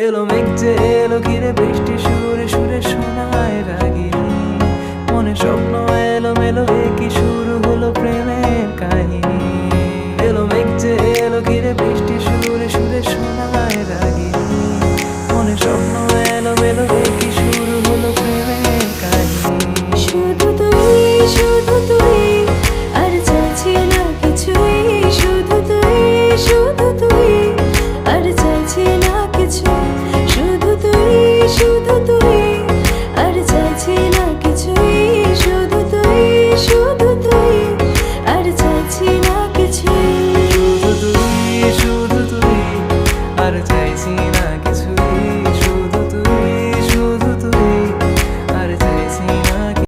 এলো মেঘ যে এলো ঘিরে বৃষ্টি সুরে সুরে শোনায় রাগিনী মনে স্বপ্ন এলো মেলো কি শুরু হলো প্রেমের কাহিনী এলো মেঘ যে এলো ঘিরে বৃষ্টি সুরে সুরে শোনায় রাগিনী মনে স্বপ্ন এলো মেলো কি শুরু হলো প্রেমের কাহিনী শুধু তুই আর চাইছি না কিছুই শুধু তুই আর চাইছি না কিছু শুধু তুই